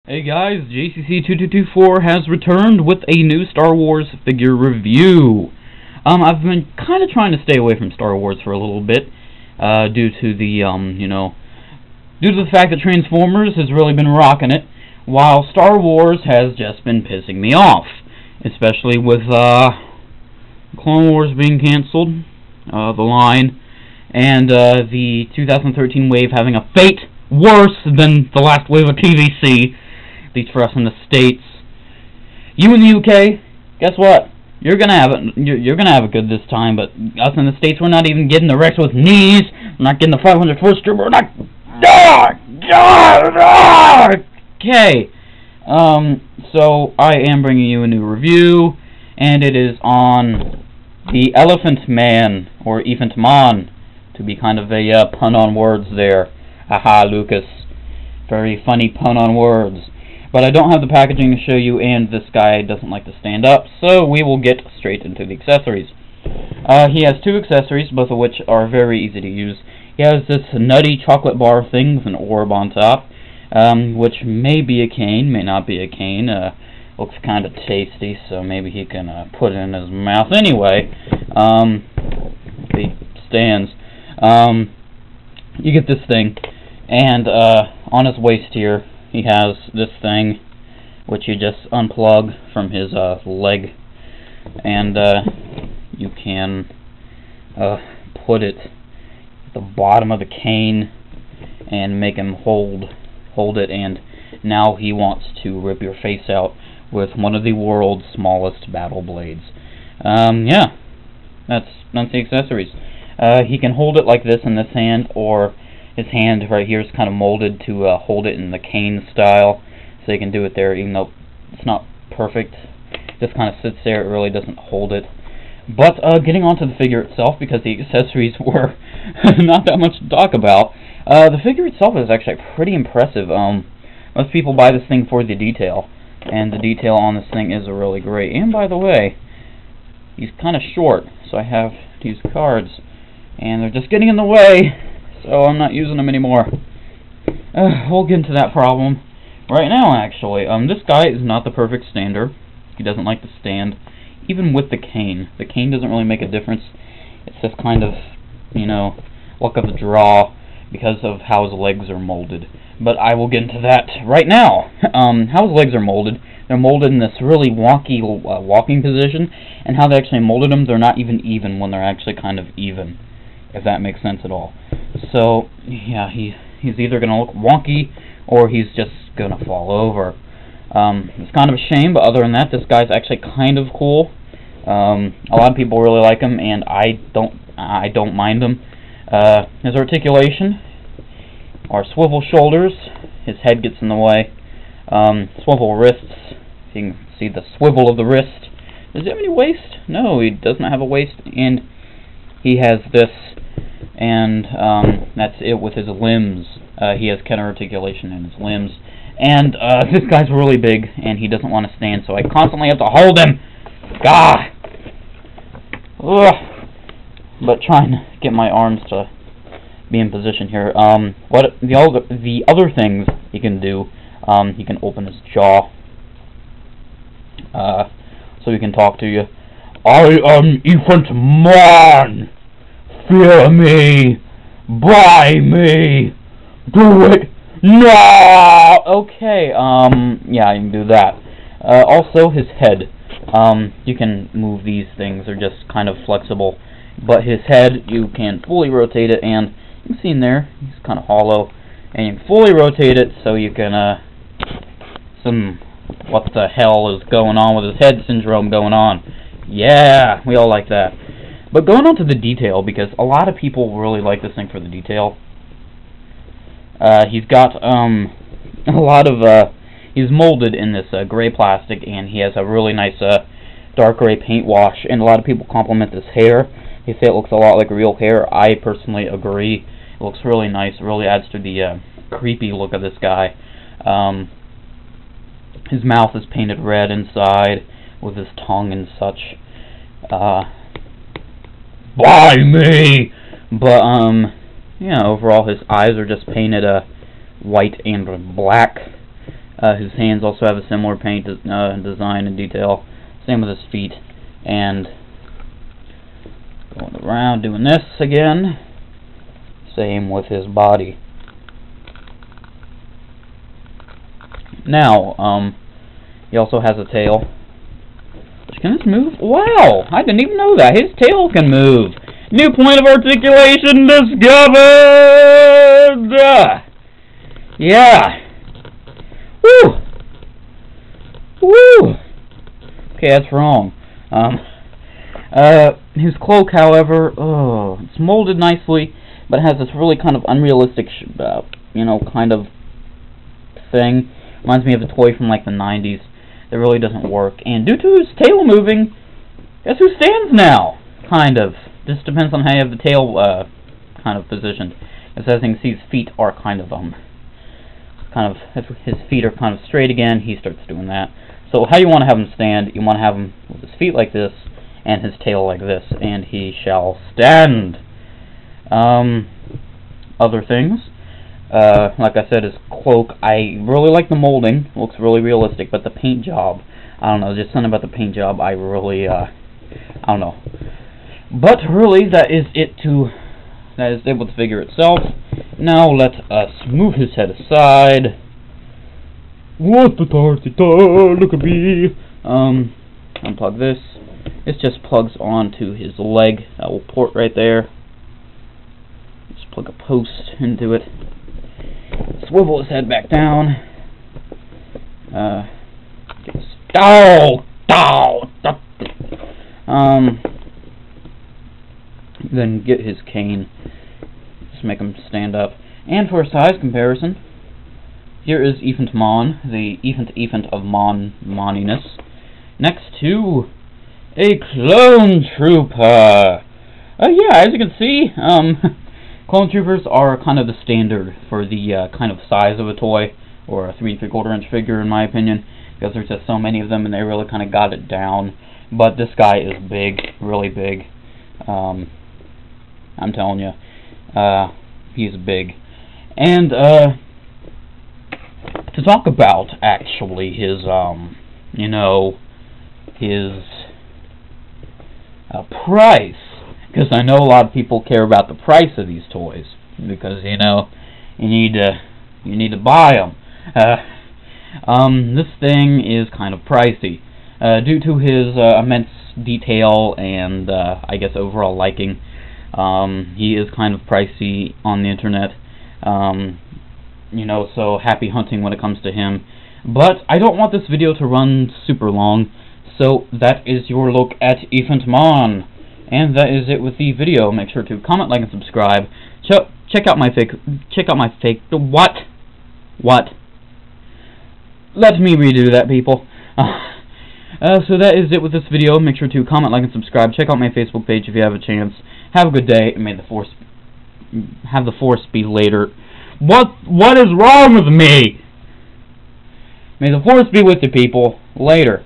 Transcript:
Hey guys, JCC2224 has returned with a new Star Wars figure review. I've been kind of trying to stay away from Star Wars for a little bit, due to the, due to the fact that Transformers has really been rocking it, while Star Wars has just been pissing me off, especially with, Clone Wars being cancelled, the line, and, the 2013 wave having a fate worse than the last wave of TVC. At least for us in the States. You in the UK, guess what? You're gonna have it. You're gonna have it good this time. But us in the States, we're not even getting the Rex with knees. We're not getting the 501st Trooper. We're not. Okay. So I am bringing you a new review, and it is on the Ephant Man or Ephant Mon, to be kind of a pun on words there. Aha, Lucas. Very funny pun on words. But I don't have the packaging to show you, and this guy doesn't like to stand up, so we will get straight into the accessories. He has two accessories, both of which are very easy to use. He has this nutty chocolate bar thing with an orb on top, which may be a cane, may not be a cane. Looks kind of tasty, so maybe he can put it in his mouth anyway. He stands. You get this thing, and on his waist here, he has this thing, which you just unplug from his leg, and you can put it at the bottom of the cane and make him hold it, and now he wants to rip your face out with one of the world's smallest battle blades. Yeah, that's the accessories. He can hold it like this in this hand, or his hand right here is kind of molded to hold it in the cane style, so you can do it there, even though it's not perfect. It just kind of sits there, it really doesn't hold it. But getting onto the figure itself, because the accessories were not that much to talk about, the figure itself is actually pretty impressive. Most people buy this thing for the detail, and the detail on this thing is really great. And by the way, he's kind of short, so I have to use cards, and they're just getting in the way. So I'm not using them anymore. We'll get into that problem right now, actually. This guy is not the perfect stander. He doesn't like to stand, even with the cane. The cane doesn't really make a difference. It's just kind of, luck of the draw because of how his legs are molded. But I will get into that right now. How his legs are molded. They're molded in this really wonky walking position, and how they actually molded them, they're not even when they're actually kind of even, if that makes sense at all. So, yeah, he's either going to look wonky, or he's just going to fall over. It's kind of a shame, but other than that, this guy's actually kind of cool. A lot of people really like him, and I don't mind him. His articulation, or swivel shoulders, his head gets in the way. Swivel wrists, you can see the swivel of the wrist. Does he have any waist? No, he doesn't have a waist, and he has this, and that's it with his limbs. He has counter articulation in his limbs. And this guy's really big, and he doesn't want to stand, so I constantly have to hold him. God! Ugh. But trying to get my arms to be in position here. What the other things he can do, he can open his jaw, so he can talk to you. I am Ephant Mon! Fear me! Buy me! Do it now! Okay, yeah, you can do that. Also, his head. You can move these things, they're just kind of flexible. But his head, you can fully rotate it, and you can see in there, he's kind of hollow. And you can fully rotate it, so you can, what the hell is going on with his head syndrome going on. Yeah, we all like that. But going on to the detail, because a lot of people really like this thing for the detail. He's got a lot of he's molded in this gray plastic, and he has a really nice dark gray paint wash, and a lot of people compliment this hair. They say it looks a lot like real hair. I personally agree. It looks really nice. It really adds to the creepy look of this guy. His mouth is painted red inside with his tongue and such. Buy me! But, overall his eyes are just painted white and black. His hands also have a similar paint design and detail. Same with his feet. And going around doing this again. Same with his body. Now, he also has a tail. Can this move? Wow! I didn't even know that. His tail can move. New point of articulation discovered! Yeah. Woo! Woo! Okay, that's wrong. His cloak, however, it's molded nicely, but it has this really kind of unrealistic, kind of thing. Reminds me of a toy from like the 90s. That really doesn't work. And due to his tail moving, guess who stands now? Kind of. Just depends on how you have the tail kind of positioned. As you can see, his feet are if his feet are kind of straight again, he starts doing that. So how you want to have him stand? You want to have him with his feet like this and his tail like this, and he shall stand. Other things. Like I said, his cloak, I really like the molding. It looks really realistic, but the paint job, I don't know, just something about the paint job, I really, I don't know. But really, that is it with the figure itself. Now let us move his head aside. What the tarty look at me. Unplug this. This just plugs onto his leg. That will port right there. Just plug a post into it. Swivel his head back down. Then get his cane. Just make him stand up. And for a size comparison, here is Ephant Mon, the Ephant of Moniness, next to a clone trooper. Yeah, as you can see, clone troopers are kind of the standard for the kind of size of a toy, or a 3 3/4 inch figure in my opinion, because there's just so many of them and they really kind of got it down. But this guy is big, really big. I'm telling you, he's big. And to talk about actually his, his price, because I know a lot of people care about the price of these toys, because you need to buy them. This thing is kind of pricey, due to his immense detail and I guess overall liking. He is kind of pricey on the internet, so happy hunting when it comes to him. But I don't want this video to run super long, so that is your look at Ephant Mon. And that is it with the video. Make sure to comment, like, and subscribe. Check out my fake. What? Let me redo that, people. So that is it with this video. Make sure to comment, like, and subscribe. Check out my Facebook page if you have a chance. Have a good day, and may the force be later. What is wrong with me? May the force be with you, people. Later.